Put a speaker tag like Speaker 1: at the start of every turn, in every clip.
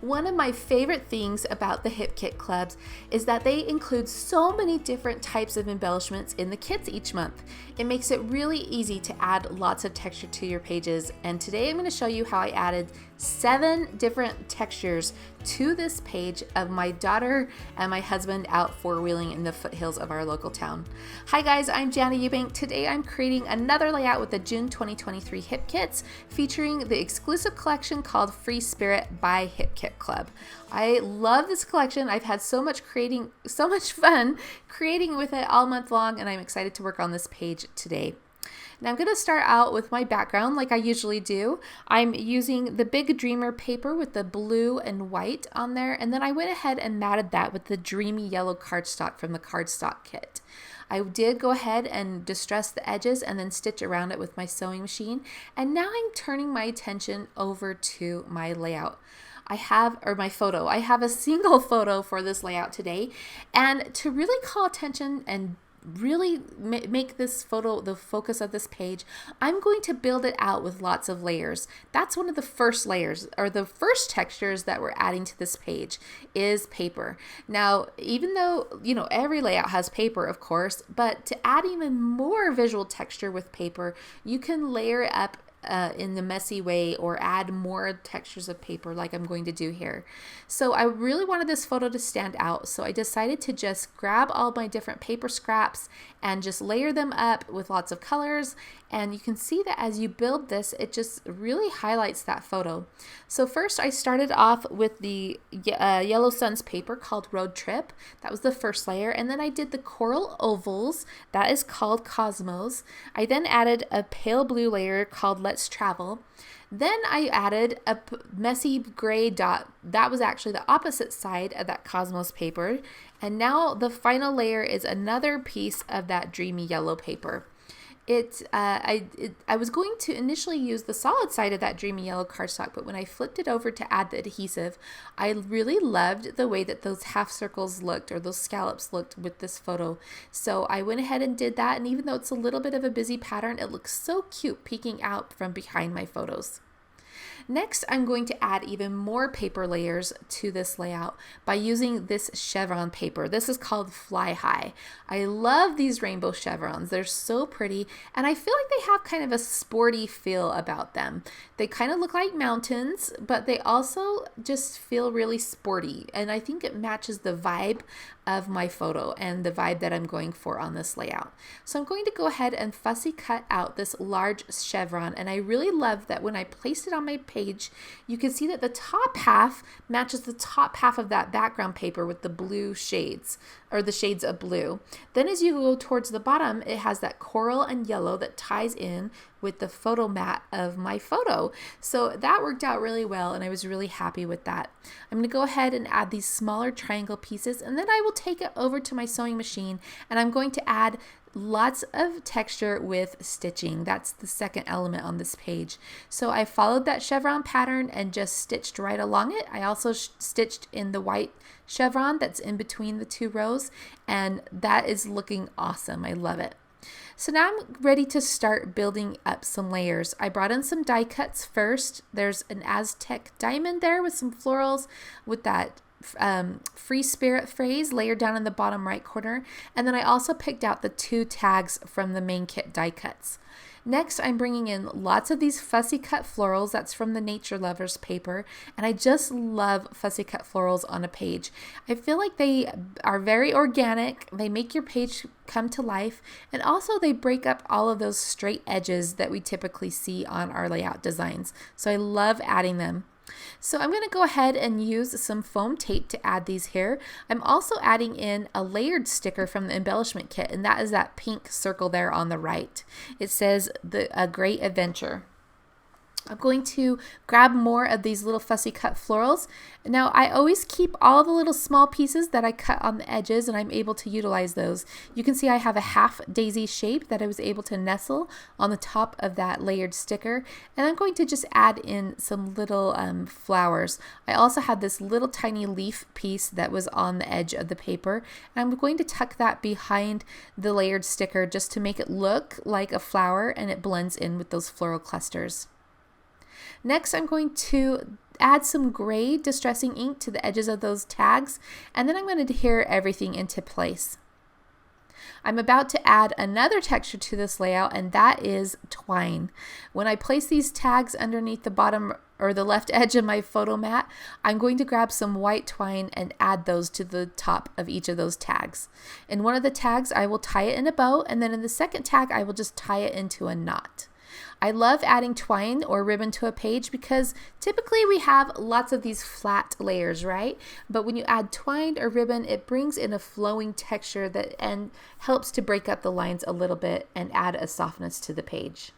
Speaker 1: One of my favorite things about the Hip Kit Clubs is that they include so many different types of embellishments in the kits each month. It makes it really easy to add lots of texture to your pages, and today I'm going to show you how I added 7 different textures to this page of my daughter and my husband out four-wheeling in the foothills of our local town. Hi guys, I'm Jana Eubank. Today I'm creating another layout with the June 2023 Hip Kits featuring the exclusive collection called Free Spirit by Hip Kit Club. I love this collection. I've had so much fun creating with it all month long, and I'm excited to work on this page today. Now I'm going to start out with my background like I usually do. I'm using the Big Dreamer paper with the blue and white on there, and then I went ahead and matted that with the Dreamy Yellow cardstock from the cardstock kit. I did go ahead and distress the edges and then stitch around it with my sewing machine, and now I'm turning my attention over to my layout. I have a single photo for this layout today, and to really call attention and really make this photo the focus of this page, I'm going to build it out with lots of layers. That's one of the first layers, or the first textures that we're adding to this page is paper. Now, even though, every layout has paper, of course, but to add even more visual texture with paper, you can layer it up in the messy way or add more textures of paper like I'm going to do here. So I really wanted this photo to stand out, so I decided to just grab all my different paper scraps and just layer them up with lots of colors, and you can see that as you build this, it just really highlights that photo. So first I started off with the Yellow Suns paper called Road Trip. That was the first layer, and then I did the coral ovals, that is called Cosmos. I then added a pale blue layer called Let's Travel. Then I added a messy gray dot. That was actually the opposite side of that Cosmos paper. And now the final layer is another piece of that Dreamy Yellow paper. I was going to initially use the solid side of that Dreamy Yellow cardstock, but when I flipped it over to add the adhesive, I really loved the way that those half circles looked, or those scallops looked with this photo. So I went ahead and did that, and even though it's a little bit of a busy pattern, it looks so cute peeking out from behind my photos. Next, I'm going to add even more paper layers to this layout by using this chevron paper. This is called Fly High. I love these rainbow chevrons. They're so pretty, and I feel like they have kind of a sporty feel about them. They kind of look like mountains, but they also just feel really sporty, and I think it matches the vibe of my photo and the vibe that I'm going for on this layout. So I'm going to go ahead and fussy cut out this large chevron, and I really love that when I placed it on my page, you can see that the top half matches the top half of that background paper with the blue shades, or the shades of blue. Then as you go towards the bottom, it has that coral and yellow that ties in with the photo mat of my photo. So that worked out really well, and I was really happy with that. I'm going to go ahead and add these smaller triangle pieces, and then I will take it over to my sewing machine, and I'm going to add lots of texture with stitching. That's the second element on this page. So I followed that chevron pattern and just stitched right along it. I also stitched in the white chevron that's in between the 2 rows, and that is looking awesome. I love it. So now I'm ready to start building up some layers. I brought in some die cuts first. There's an Aztec diamond there with some florals with that Free Spirit phrase layered down in the bottom right corner. And then I also picked out the 2 tags from the main kit die cuts. Next, I'm bringing in lots of these fussy cut florals. That's from the Nature Lovers paper, and I just love fussy cut florals on a page. I feel like they are very organic. They make your page come to life, and also they break up all of those straight edges that we typically see on our layout designs. So I love adding them. So I'm going to go ahead and use some foam tape to add these here. I'm also adding in a layered sticker from the embellishment kit, and that is that pink circle there on the right. It says A Great Adventure. I'm going to grab more of these little fussy cut florals. Now I always keep all the little small pieces that I cut on the edges, and I'm able to utilize those. You can see I have a half daisy shape that I was able to nestle on the top of that layered sticker, and I'm going to just add in some little flowers. I also had this little tiny leaf piece that was on the edge of the paper, and I'm going to tuck that behind the layered sticker just to make it look like a flower, and it blends in with those floral clusters. Next, I'm going to add some gray distressing ink to the edges of those tags, and then I'm going to adhere everything into place. I'm about to add another texture to this layout, and that is twine. When I place these tags underneath the bottom or the left edge of my photo mat, I'm going to grab some white twine and add those to the top of each of those tags. In one of the tags, I will tie it in a bow, and then in the second tag, I will just tie it into a knot. I love adding twine or ribbon to a page because typically we have lots of these flat layers, right? But when you add twine or ribbon, it brings in a flowing texture that and helps to break up the lines a little bit and add a softness to the page.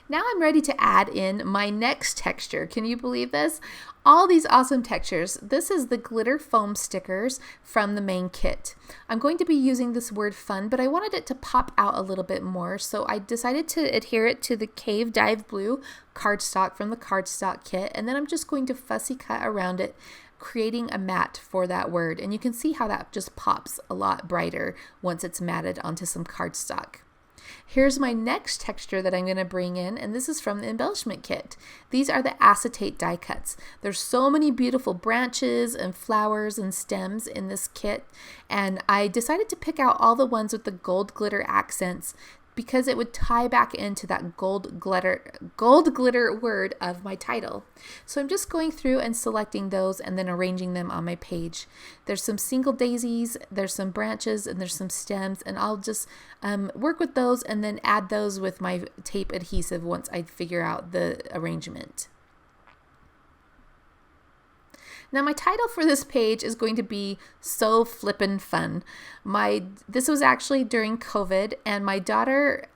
Speaker 1: Now I'm ready to add in my next texture. Can you believe this? All these awesome textures. This is the glitter foam stickers from the main kit. I'm going to be using this word fun, but I wanted it to pop out a little bit more, so I decided to adhere it to the Cave Dive Blue cardstock from the cardstock kit, and then I'm just going to fussy cut around it, creating a mat for that word. And you can see how that just pops a lot brighter once it's matted onto some cardstock. Here's my next texture that I'm going to bring in, and this is from the embellishment kit. These are the acetate die cuts. There's so many beautiful branches and flowers and stems in this kit, and I decided to pick out all the ones with the gold glitter accents because it would tie back into that gold glitter word of my title. So I'm just going through and selecting those and then arranging them on my page. There's some single daisies, there's some branches, and there's some stems, and I'll just work with those and then add those with my tape adhesive once I figure out the arrangement. Now my title for this page is going to be So Flippin' Fun. This was actually during COVID, and my daughter,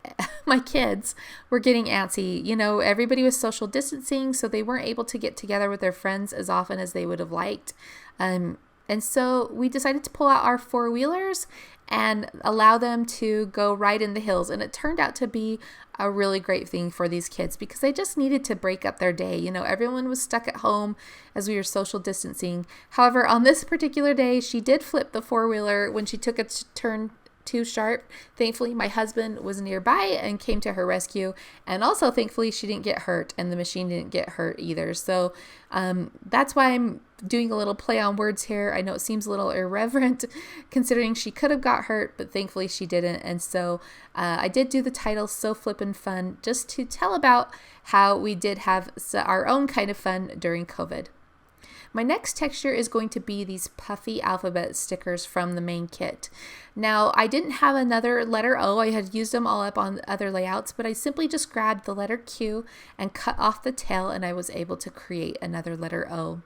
Speaker 1: my kids were getting antsy. You know, everybody was social distancing, so they weren't able to get together with their friends as often as they would have liked. And so we decided to pull out our four-wheelers and allow them to go ride in the hills. And it turned out to be a really great thing for these kids because they just needed to break up their day. You know, everyone was stuck at home as we were social distancing. However, on this particular day, she did flip the four-wheeler when she took a turn too sharp. Thankfully, my husband was nearby and came to her rescue. And also, thankfully, she didn't get hurt and the machine didn't get hurt either. So that's why I'm doing a little play on words here. I know it seems a little irreverent considering she could have got hurt, but thankfully she didn't. And so I did do the title So Flippin' Fun just to tell about how we did have our own kind of fun during COVID. My next texture is going to be these puffy alphabet stickers from the main kit. Now, I didn't have another letter O. I had used them all up on other layouts, but I simply just grabbed the letter Q and cut off the tail, and I was able to create another letter O.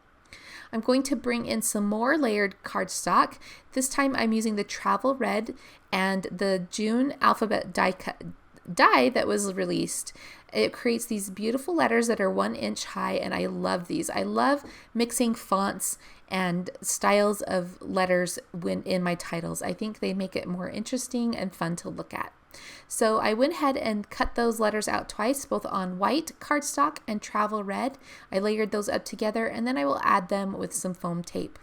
Speaker 1: I'm going to bring in some more layered cardstock. This time I'm using the Travel Red and the June alphabet die that was released. It creates these beautiful letters that are 1 inch high, and I love these. I love mixing fonts and styles of letters when in my titles. I think they make it more interesting and fun to look at. So I went ahead and cut those letters out twice, both on white cardstock and Travel Red. I layered those up together, and then I will add them with some foam tape.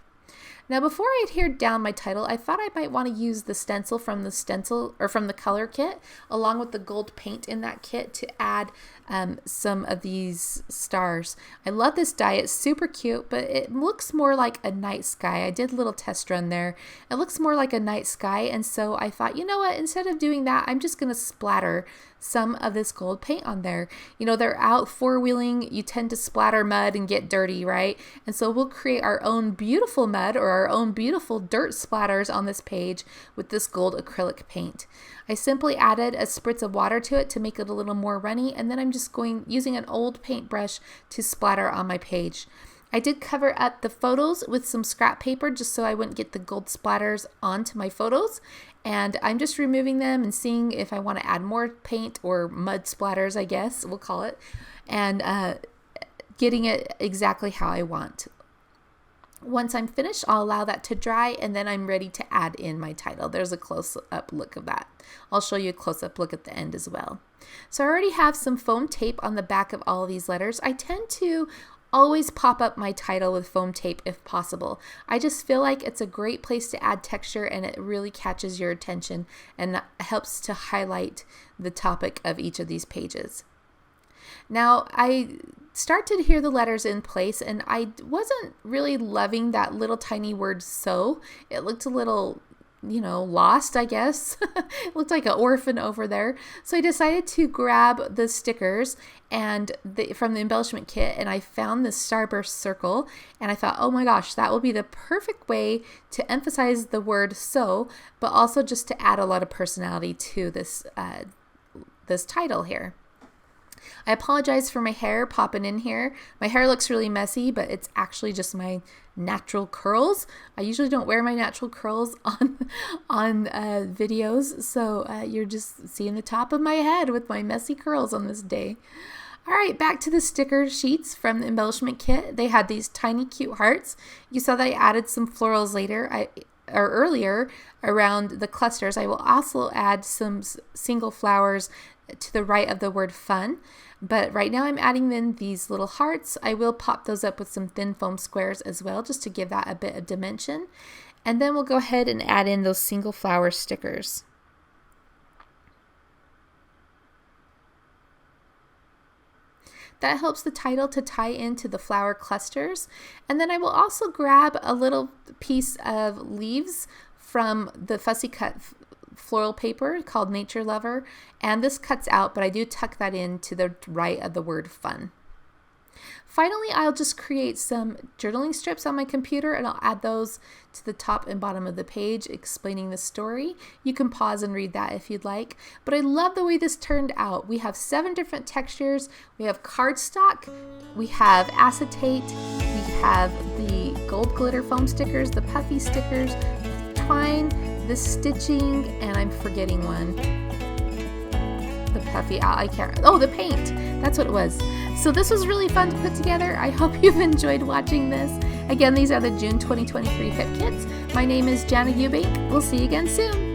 Speaker 1: Now, before I adhered down my title, I thought I might want to use the stencil from the color kit, along with the gold paint in that kit, to add some of these stars. I love this die. It's super cute, but it looks more like a night sky. I did a little test run there. It looks more like a night sky, and so I thought, you know what? Instead of doing that, I'm just going to splatter some of this gold paint on there. You know, they're out four-wheeling. You tend to splatter mud and get dirty, right? And so we'll create our own beautiful mud or our own beautiful dirt splatters on this page with this gold acrylic paint. I simply added a spritz of water to it to make it a little more runny, and then I'm just using an old paintbrush to splatter on my page. I did cover up the photos with some scrap paper just so I wouldn't get the gold splatters onto my photos, and I'm just removing them and seeing if I want to add more paint or mud splatters, I guess we'll call it, and getting it exactly how I want. Once I'm finished, I'll allow that to dry, and then I'm ready to add in my title. There's a close-up look of that. I'll show you a close-up look at the end as well. So I already have some foam tape on the back of all of these letters. I tend to always pop up my title with foam tape if possible. I just feel like it's a great place to add texture, and it really catches your attention and helps to highlight the topic of each of these pages. Now I started to hear the letters in place, and I wasn't really loving that little tiny word "so." It looked a little, lost, I guess. It looked like an orphan over there. So I decided to grab the stickers and from the embellishment kit, and I found this starburst circle, and I thought, oh my gosh, that will be the perfect way to emphasize the word "so," but also just to add a lot of personality to this title here. I apologize for my hair popping in here. My hair looks really messy, but it's actually just my natural curls. I usually don't wear my natural curls on videos, so you're just seeing the top of my head with my messy curls on this day. All right, back to the sticker sheets from the embellishment kit. They had these tiny cute hearts. You saw that I added some florals earlier around the clusters. I will also add some single flowers to the right of the word "fun," but right now I'm adding in these little hearts. I will pop those up with some thin foam squares as well, just to give that a bit of dimension. And then we'll go ahead and add in those single flower stickers. That helps the title to tie into the flower clusters. And then I will also grab a little piece of leaves from the fussy cut floral paper called Nature Lover, and this cuts out, but I do tuck that in to the right of the word "fun." Finally, I'll just create some journaling strips on my computer, and I'll add those to the top and bottom of the page explaining the story. You can pause and read that if you'd like, but I love the way this turned out. We have 7 different textures. We have cardstock, we have acetate, we have the gold glitter foam stickers, the puffy stickers, Twine, the stitching, and I'm forgetting one. The puffy, the paint. That's what it was. So this was really fun to put together. I hope you've enjoyed watching this. Again, these are the June 2023 Hip Kits. My name is Jana Eubank. We'll see you again soon.